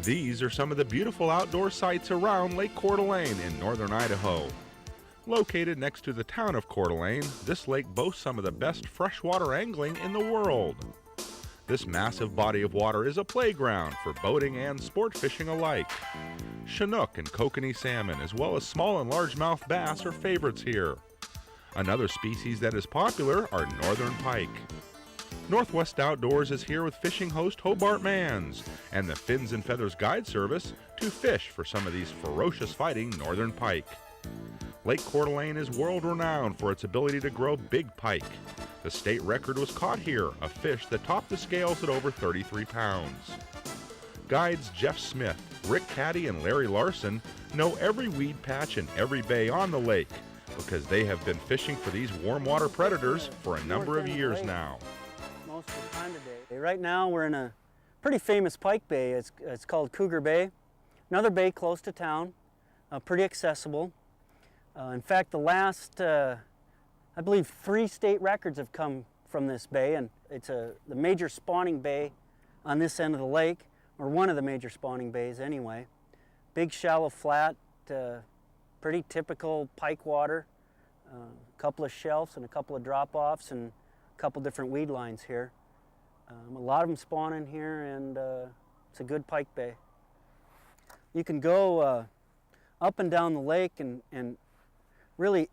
These are some of the beautiful outdoor sights around Lake Coeur d'Alene in northern Idaho. Located next to the town of Coeur d'Alene, this lake boasts some of the best freshwater angling in the world. This massive body of water is a playground for boating and sport fishing alike. Chinook and kokanee salmon, as well as small and largemouth bass, are favorites here. Another species that is popular are northern pike. Northwest Outdoors is here with fishing host Hobart Manns and the Fins and Feathers Guide Service to fish for some of these ferocious fighting northern pike. Lake Coeur d'Alene is world-renowned for its ability to grow big pike. The state record was caught here, a fish that topped the scales at over 33 pounds. Guides Jeff Smith, Rick Caddy, and Larry Larson know every weed patch and every bay on the lake because they have been fishing for these warm water predators for a number of years now. Most of the time today. Right now we're in a pretty famous pike bay. It's called Couer Bay. Another bay close to town, pretty accessible. In fact, the last, I believe 3 state records have come from this bay, and it's the major spawning bay on this end of the lake, or one of the major spawning bays anyway. Big shallow flat, pretty typical pike water, a couple of shelves and a couple of drop-offs and a couple different weed lines here. A lot of them spawn in here, and it's a good pike bay. You can go up and down the lake and really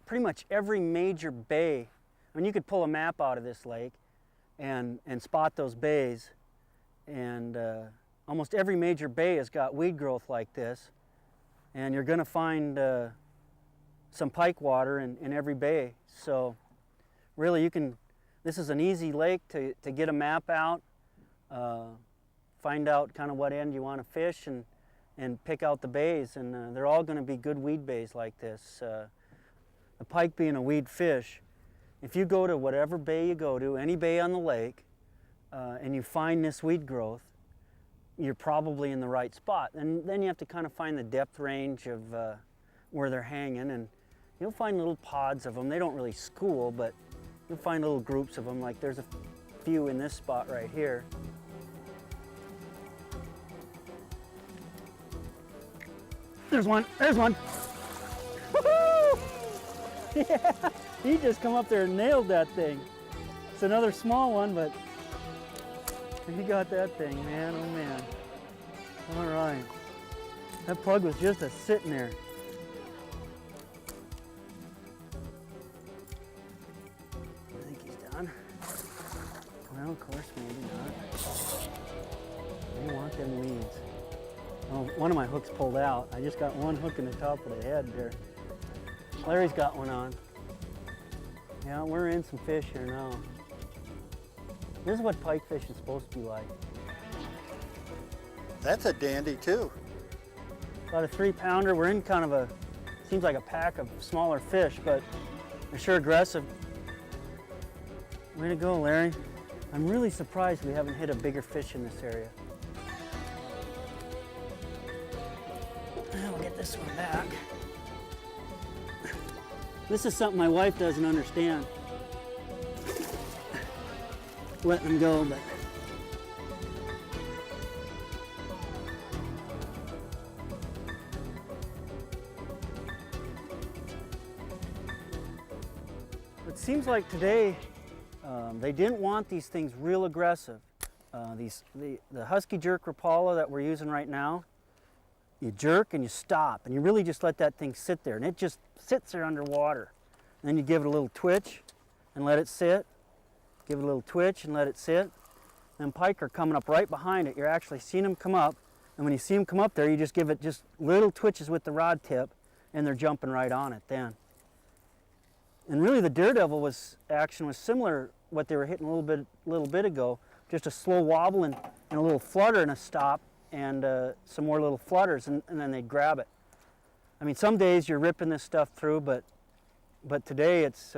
pretty much every major bay. I mean, you could pull a map out of this lake and spot those bays, and almost every major bay has got weed growth like this, and you're going to find some pike water in every bay. So really this is an easy lake to get a map out, find out kind of what end you want to fish, and pick out the bays, and they're all going to be good weed bays like this. The pike being a weed fish, if you go to whatever bay you go to, any bay on the lake, and you find this weed growth, you're probably in the right spot. And then you have to kind of find the depth range of where they're hanging, and you'll find little pods of them. They don't really school, but you'll find little groups of them, like there's a few in this spot right here. There's one. Woohoo! Yeah, he just come up there and nailed that thing. It's another small one, but he got that thing, man, oh man. All right. That plug was just sitting there. I think he's done. Well, of course, maybe not. I don't want them weeds. Oh, one of my hooks pulled out. I just got one hook in the top of the head there. Larry's got one on. Yeah, we're in some fish here now. This is what pike fishing is supposed to be like. That's a dandy too. About a 3-pounder. We're in kind of seems like a pack of smaller fish, but they're sure aggressive. Way to go, Larry. I'm really surprised we haven't hit a bigger fish in this area. We'll get this one back. This is something my wife doesn't understand. Letting them go, but it seems like today they didn't want these things real aggressive. The Husky Jerk Rapala that we're using right now, you jerk and you stop, and you really just let that thing sit there, and it just sits there underwater. And then you give it a little twitch and let it sit. Give it a little twitch and let it sit. And pike are coming up right behind it. You're actually seeing them come up, and when you see them come up there, you just give it just little twitches with the rod tip, and they're jumping right on it then. And really the daredevil action was similar what they were hitting a little bit ago, just a slow wobble and a little flutter and a stop, and some more little flutters, and then they'd grab it. I mean, some days you're ripping this stuff through, but today it's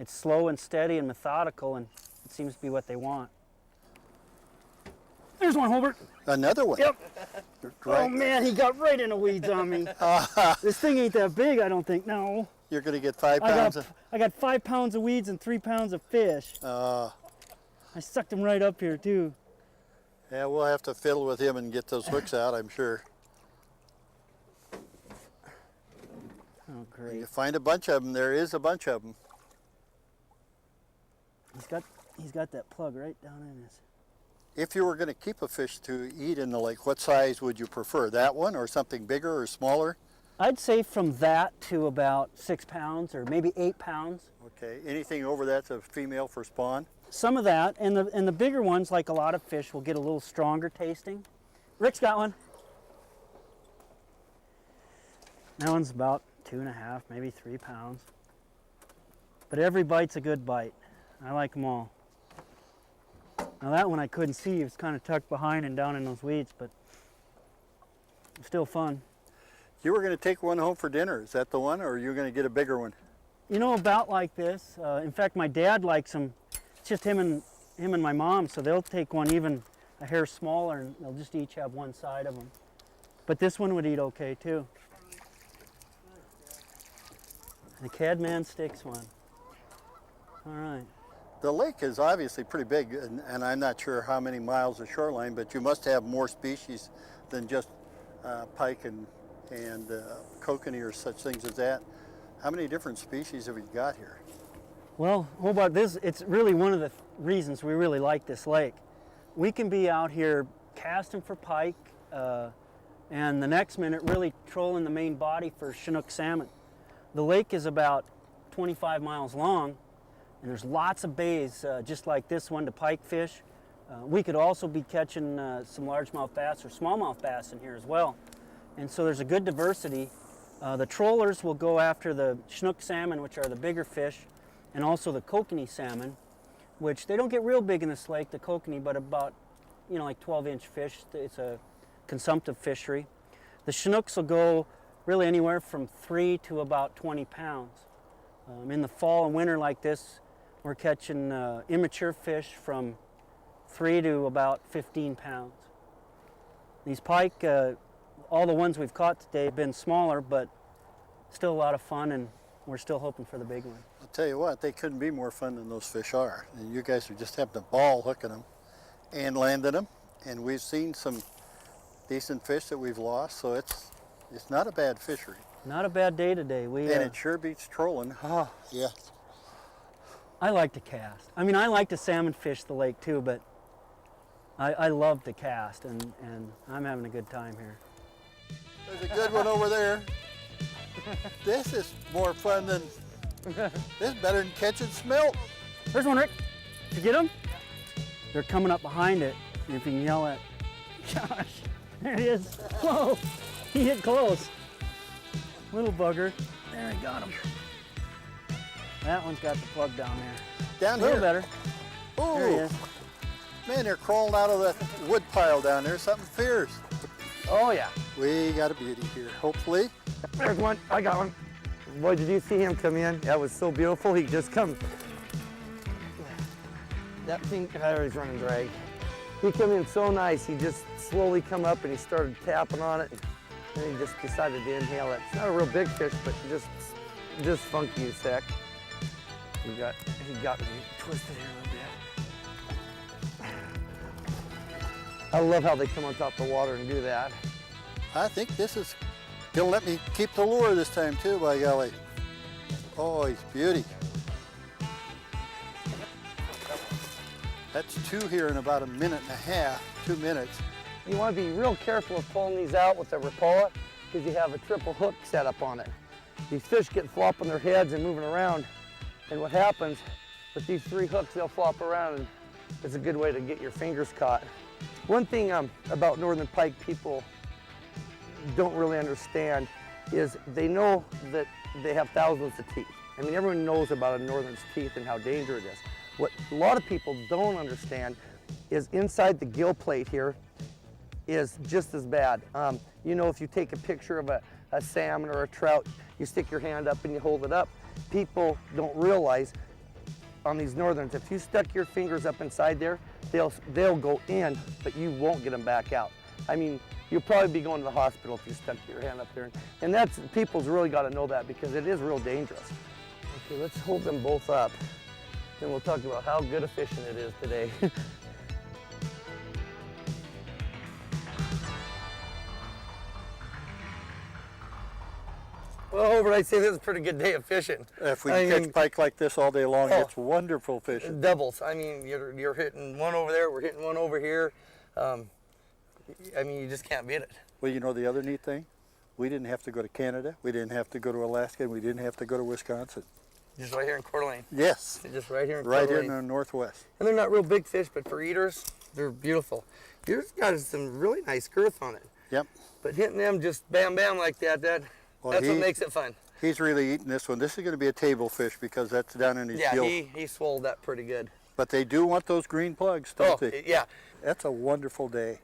slow and steady and methodical, and it seems to be what they want. There's one, Hobart. Another one? Yep. Right. Oh man, he got right in the weeds on me. This thing ain't that big, I don't think, no. You're going to get 5 pounds I got 5 pounds of weeds and 3 pounds of fish. I sucked him right up here too. Yeah, we'll have to fiddle with him and get those hooks out, I'm sure. Oh, great. You find a bunch of them. There is a bunch of them. He's got that plug right down in his. If you were going to keep a fish to eat in the lake, what size would you prefer? That one or something bigger or smaller? I'd say from that to about 6 pounds or maybe 8 pounds. Okay, anything over that's a female for spawn? Some of that, and the bigger ones, like a lot of fish, will get a little stronger tasting. Rick's got one. That one's about 2.5, maybe 3 pounds. But every bite's a good bite. I like them all. Now that one I couldn't see, it was kind of tucked behind and down in those weeds, but still fun. You were going to take one home for dinner. Is that the one, or are you going to get a bigger one? You know, about like this. In fact, my dad likes them. It's just him and my mom, so they'll take one even a hair smaller, and they'll just each have one side of them. But this one would eat okay too. The Cadman sticks one. All right. The lake is obviously pretty big, and I'm not sure how many miles of shoreline, but you must have more species than just pike and kokanee or such things as that. How many different species have you got here? Well, how about this? It's really one of the reasons we really like this lake. We can be out here casting for pike, and the next minute really trolling the main body for Chinook salmon. The lake is about 25 miles long, and there's lots of bays just like this one to pike fish. We could also be catching some largemouth bass or smallmouth bass in here as well. And so there's a good diversity. The trollers will go after the Chinook salmon, which are the bigger fish, and also the kokanee salmon, which they don't get real big in this lake, the kokanee, but about, you know, like 12-inch fish. It's a consumptive fishery. The Chinooks will go really anywhere from 3 to about 20 pounds. In the fall and winter like this, we're catching immature fish from 3 to about 15 pounds. These pike, all the ones we've caught today have been smaller, but still a lot of fun, and we're still hoping for the big one. I'll tell you what, they couldn't be more fun than those fish are. And you guys are just having a ball hooking them and landing them. And we've seen some decent fish that we've lost, so it's not a bad fishery. Not a bad day today. And it sure beats trolling. Oh, yeah. I like to cast. I mean, I like to salmon fish the lake too, but I love to cast, and I'm having a good time here. There's a good one over there. This is more fun than, this is better than catching smelt. There's one, Rick. Did you get him? They're coming up behind it, and if you can yell at, Josh, there he is. Whoa, he hit close. Little bugger. There, I got him. That one's got the plug down there. Down here? A little better. Ooh. There he is. Man, they're crawling out of that wood pile down there. Something fierce. Oh, yeah. We got a beauty here, hopefully. There's one. I got one. Boy, did you see him come in? That was so beautiful. He just come. That thing, he's running drag. He come in so nice. He just slowly come up and he started tapping on it. And he just decided to inhale it. It's not a real big fish, but just funky as heck. He got me twisted here a little bit. I love how they come on top of the water and do that. I think this is gonna let me keep the lure this time too, by golly. Oh, he's beauty. That's 2 here in about a minute and a half, 2 minutes. You want to be real careful of pulling these out with the Rapala because you have a triple hook set up on it. These fish get flopping their heads and moving around, and what happens with these 3 hooks, they'll flop around, and it's a good way to get your fingers caught. One thing about northern pike people don't really understand is they know that they have thousands of teeth. I mean, everyone knows about a northern's teeth and how dangerous it is. What a lot of people don't understand is inside the gill plate here is just as bad. You know, if you take a picture of a salmon or a trout, you stick your hand up and you hold it up. People don't realize on these northerns, if you stuck your fingers up inside there, they'll go in, but you won't get them back out. I mean, you'll probably be going to the hospital if you stuck your hand up there. And that's, people's really got to know that because it is real dangerous. Okay, let's hold them both up. Then we'll talk about how good a fishing it is today. Well, Hobart, I'd say this is a pretty good day of fishing. If we catch pike like this all day long, it's wonderful fishing. Doubles. I mean, you're hitting one over there, we're hitting one over here. I mean, you just can't beat it. Well, you know the other neat thing? We didn't have to go to Canada, we didn't have to go to Alaska, and we didn't have to go to Wisconsin. Just right here in Coeur d'Alene. Yes. Just right here in Coeur Right d'Alene. here in the Northwest. And they're not real big fish, but for eaters, they're beautiful. Yours got some really nice girth on it. Yep. But hitting them just bam, bam like that, that's what makes it fun. He's really eating this one. This is going to be a table fish because that's down in his gill. Yeah, he swallowed that pretty good. But they do want those green plugs, don't they? Yeah. That's a wonderful day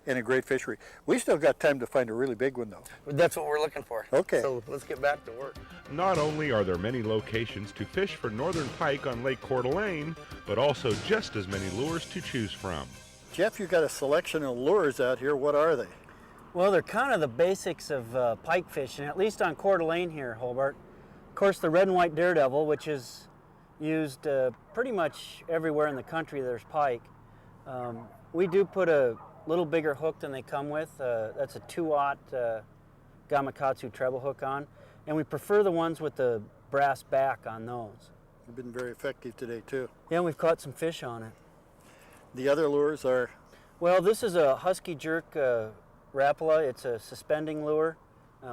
and a great fishery. We still got time to find a really big one, though. That's what we're looking for. Okay. So let's get back to work. Not only are there many locations to fish for northern pike on Lake Coeur d'Alene, but also just as many lures to choose from. Jeff, you've got a selection of lures out here. What are they? Well, they're kind of the basics of pike fishing, at least on Coeur d'Alene here, Hobart. Of course, the red and white daredevil, which is used pretty much everywhere in the country there's pike. We do put a little bigger hook than they come with. That's a 2/0 Gamakatsu treble hook on. And we prefer the ones with the brass back on those. They've been very effective today, too. Yeah, we've caught some fish on it. The other lures are? Well, this is a husky jerk Rapala. It's a suspending lure.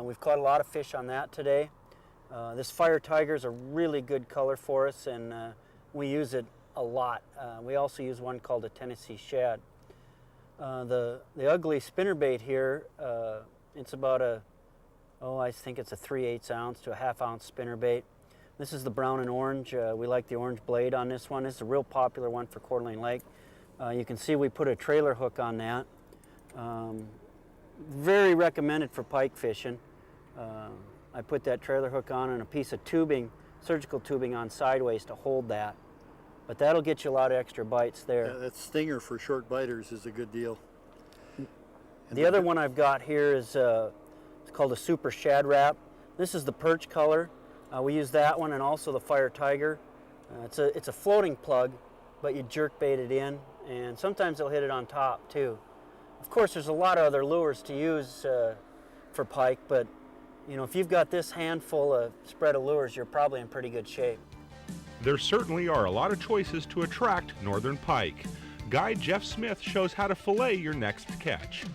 We've caught a lot of fish on that today. This fire tiger is a really good color for us, and we use it a lot. We also use one called a Tennessee shad. The ugly spinnerbait here, it's about I think it's a 3/8 ounce to a 1/2 ounce spinnerbait. This is the brown and orange. We like the orange blade on this one. It's a real popular one for Coeur d'Alene Lake. You can see we put a trailer hook on that. Very recommended for pike fishing. I put that trailer hook on and a piece of tubing, surgical tubing on sideways to hold that. But that'll get you a lot of extra bites there. Yeah, that stinger for short biters is a good deal. The other one I've got here is it's called a super shad wrap. This is the perch color. We use that one and also the fire tiger. It's a floating plug, but you jerk bait it in, and sometimes they'll hit it on top too. Of course, there's a lot of other lures to use for pike, but you know, if you've got this handful of spread of lures, you're probably in pretty good shape. There certainly are a lot of choices to attract northern pike. Guide Jeff Smith shows how to fillet your next catch.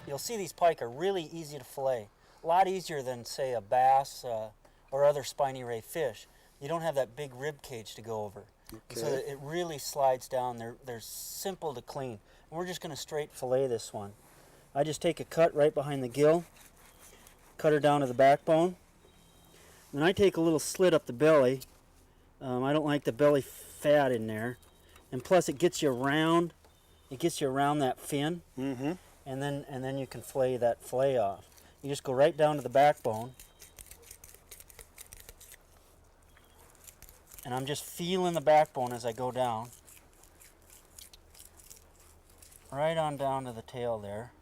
You'll see these pike are really easy to fillet. A lot easier than, say, a bass or other spiny ray fish. You don't have that big rib cage to go over. Okay. So it really slides down. They're simple to clean. And we're just going to straight fillet this one. I just take a cut right behind the gill, cut her down to the backbone. Then I take a little slit up the belly. I don't like the belly fat in there. And plus it gets you around that fin. Mm-hmm. And then you can fillet that fillet off. You just go right down to the backbone. And I'm just feeling the backbone as I go down. Right on down to the tail there.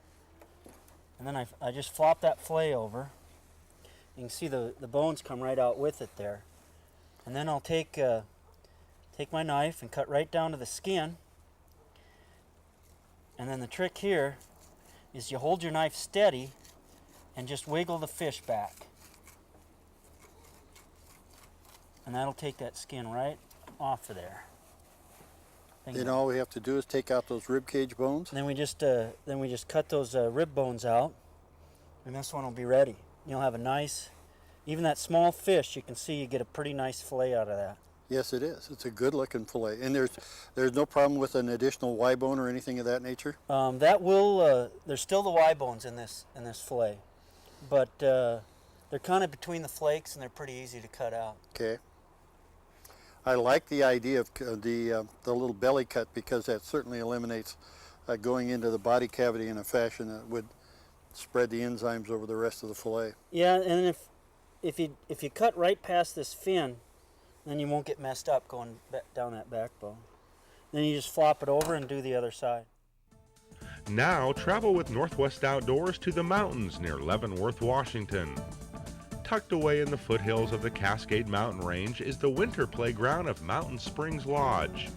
And then I just flop that fillet over. You can see the bones come right out with it there. And then I'll take my knife and cut right down to the skin. And then the trick here is you hold your knife steady and just wiggle the fish back. And that'll take that skin right off of there. Then all we have to do is take out those rib cage bones. And then we just cut those rib bones out, and this one will be ready. You'll have a nice, even that small fish, you can see you get a pretty nice fillet out of that. Yes, it is. It's a good looking fillet. And there's no problem with an additional Y bone or anything of that nature? There's still the Y bones in this fillet, but they're kind of between the flakes and they're pretty easy to cut out. Okay. I like the idea of the little belly cut because that certainly eliminates going into the body cavity in a fashion that would spread the enzymes over the rest of the fillet. Yeah, and if you cut right past this fin, then you won't get messed up going down that backbone. Then you just flop it over and do the other side. Now travel with Northwest Outdoors to the mountains near Leavenworth, Washington. Tucked away in the foothills of the Cascade Mountain Range is the winter playground of Mountain Springs Lodge.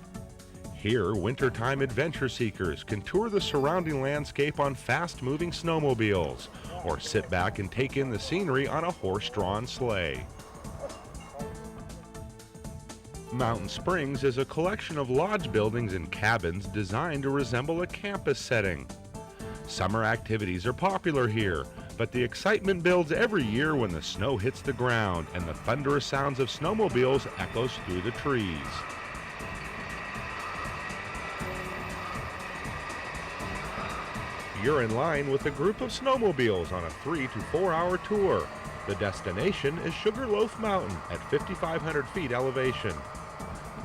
Here, wintertime adventure seekers can tour the surrounding landscape on fast-moving snowmobiles or sit back and take in the scenery on a horse-drawn sleigh. Mountain Springs is a collection of lodge buildings and cabins designed to resemble a campus setting. Summer activities are popular here, but the excitement builds every year when the snow hits the ground and the thunderous sounds of snowmobiles echoes through the trees. You're in line with a group of snowmobiles on a 3 to 4 hour tour. The destination is Sugarloaf Mountain at 5,500 feet elevation.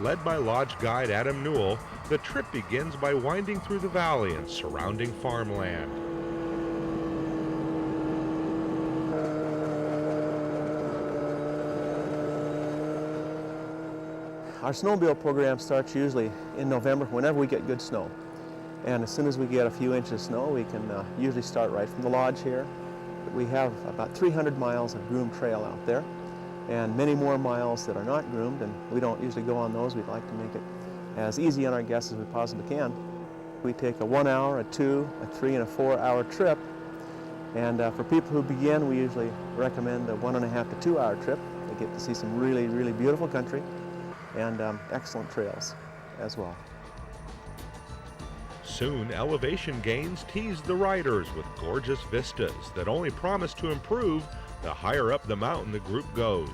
Led by lodge guide Adam Newell, the trip begins by winding through the valley and surrounding farmland. Our snowmobile program starts usually in November whenever we get good snow. And as soon as we get a few inches of snow, we can usually start right from the lodge here. We have about 300 miles of groomed trail out there, and many more miles that are not groomed, and we don't usually go on those. We'd like to make it as easy on our guests as we possibly can. We take a 1 hour, a 2, a 3, and a 4 hour trip, and for people who begin, we usually recommend a 1.5 to 2 hour trip. They get to see some really, really beautiful country and excellent trails as well. Soon, elevation gains tease the riders with gorgeous vistas that only promise to improve the higher up the mountain the group goes.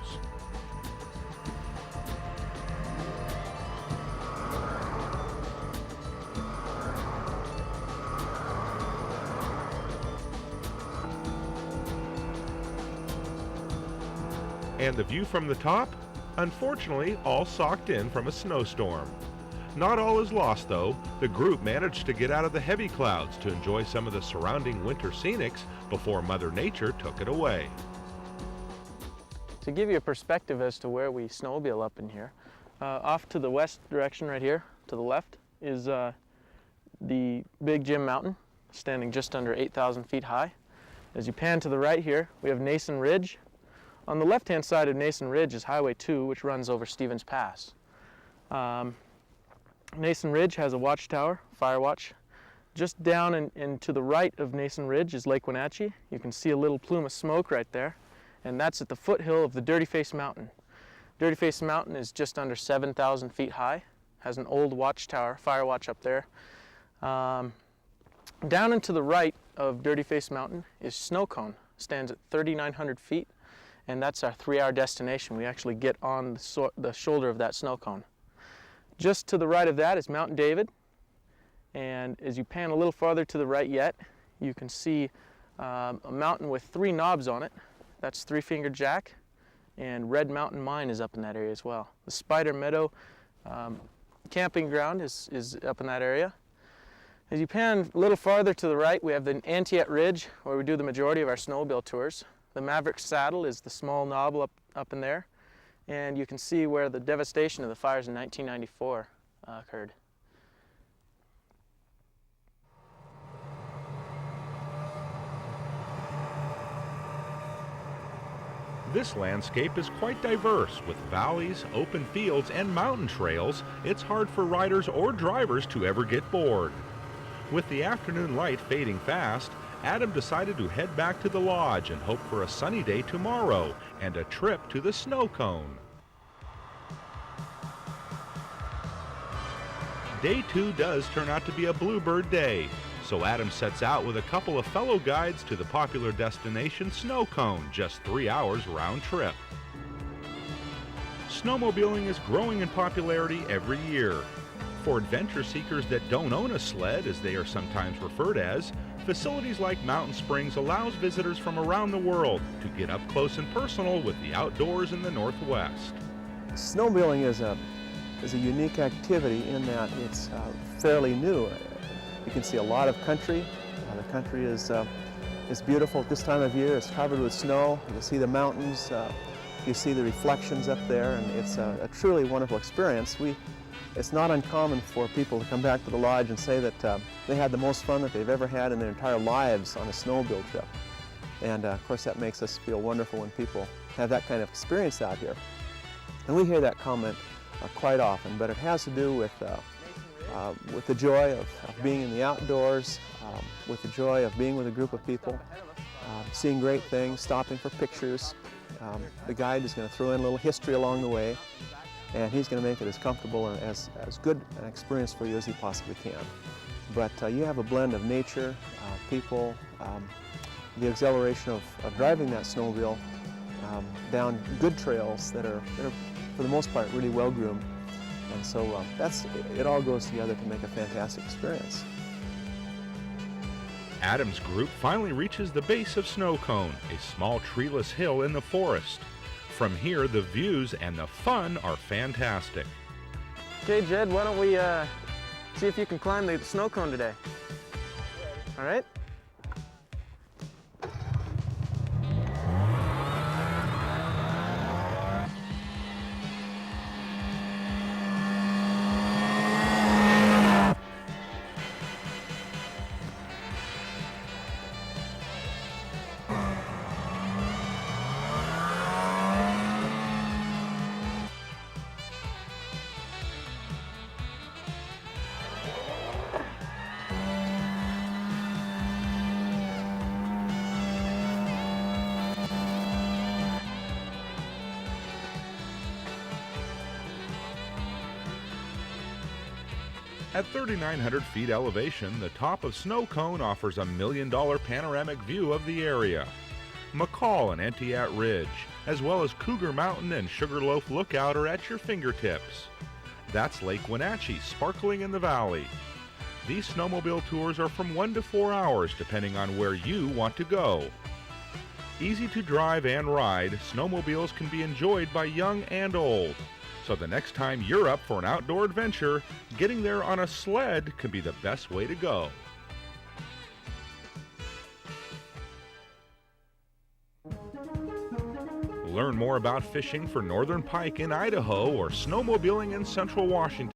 And the view from the top? Unfortunately, all socked in from a snowstorm. Not all is lost, though. The group managed to get out of the heavy clouds to enjoy some of the surrounding winter scenics before Mother Nature took it away. To give you a perspective as to where we snowmobile up in here, off to the west direction right here, to the left, is the Big Jim Mountain, standing just under 8,000 feet high. As you pan to the right here, we have Nason Ridge. On the left-hand side of Nason Ridge is Highway 2, which runs over Stevens Pass. Nason Ridge has a watchtower, fire watch. Just down and to the right of Nason Ridge is Lake Wenatchee. You can see a little plume of smoke right there, and that's at the foothill of the Dirty Face Mountain. Dirty Face Mountain is just under 7,000 feet high, has an old watchtower, fire watch up there. Down and to the right of Dirty Face Mountain is Snow Cone, stands at 3,900 feet, and that's our 3 hour destination. We actually get on the shoulder of that snow cone. Just to the right of that is Mount David, and as you pan a little farther to the right yet, you can see a mountain with 3 knobs on it. That's Three Finger Jack, and Red Mountain Mine is up in that area as well. The Spider Meadow camping ground is up in that area. As you pan a little farther to the right, we have the Antietam Ridge, where we do the majority of our snowmobile tours. The Maverick Saddle is the small knob up in there, and you can see where the devastation of the fires in 1994 occurred. This landscape is quite diverse, with valleys, open fields, and mountain trails. It's hard for riders or drivers to ever get bored. With the afternoon light fading fast, Adam decided to head back to the lodge and hope for a sunny day tomorrow and a trip to the snow cone. Day 2 does turn out to be a bluebird day, so Adam sets out with a couple of fellow guides to the popular destination Snow Cone, just 3 hours round trip. Snowmobiling is growing in popularity every year. For adventure seekers that don't own a sled, as they are sometimes referred as, facilities like Mountain Springs allows visitors from around the world to get up close and personal with the outdoors in the Northwest. Snowmobiling is a unique activity in that it's fairly new. You can see a lot of country. The country is beautiful at this time of year. It's covered with snow. You see the mountains. You see the reflections up there, and it's a truly wonderful experience. It's not uncommon for people to come back to the lodge and say that they had the most fun that they've ever had in their entire lives on a snowmobile trip. And of course that makes us feel wonderful when people have that kind of experience out here. And we hear that comment quite often, but it has to do with the joy of being in the outdoors, with the joy of being with a group of people, seeing great things, stopping for pictures. The guide is going to throw in a little history along the way, and he's going to make it as comfortable and as good an experience for you as he possibly can. But you have a blend of nature, people, the exhilaration of driving that snowmobile down good trails that are, for the most part, really well groomed. And so it all goes together to make a fantastic experience. Adam's group finally reaches the base of Snow Cone, a small treeless hill in the forest. From here, the views and the fun are fantastic. Okay, Jed, why don't we see if you can climb the snow cone today? All right? At 3,900 feet elevation, the top of Snow Cone offers a $1 million panoramic view of the area. McCall and Entiat Ridge, as well as Cougar Mountain and Sugarloaf Lookout are at your fingertips. That's Lake Wenatchee sparkling in the valley. These snowmobile tours are from 1 to 4 hours depending on where you want to go. Easy to drive and ride, snowmobiles can be enjoyed by young and old. So the next time you're up for an outdoor adventure, getting there on a sled can be the best way to go. Learn more about fishing for northern pike in Idaho or snowmobiling in central Washington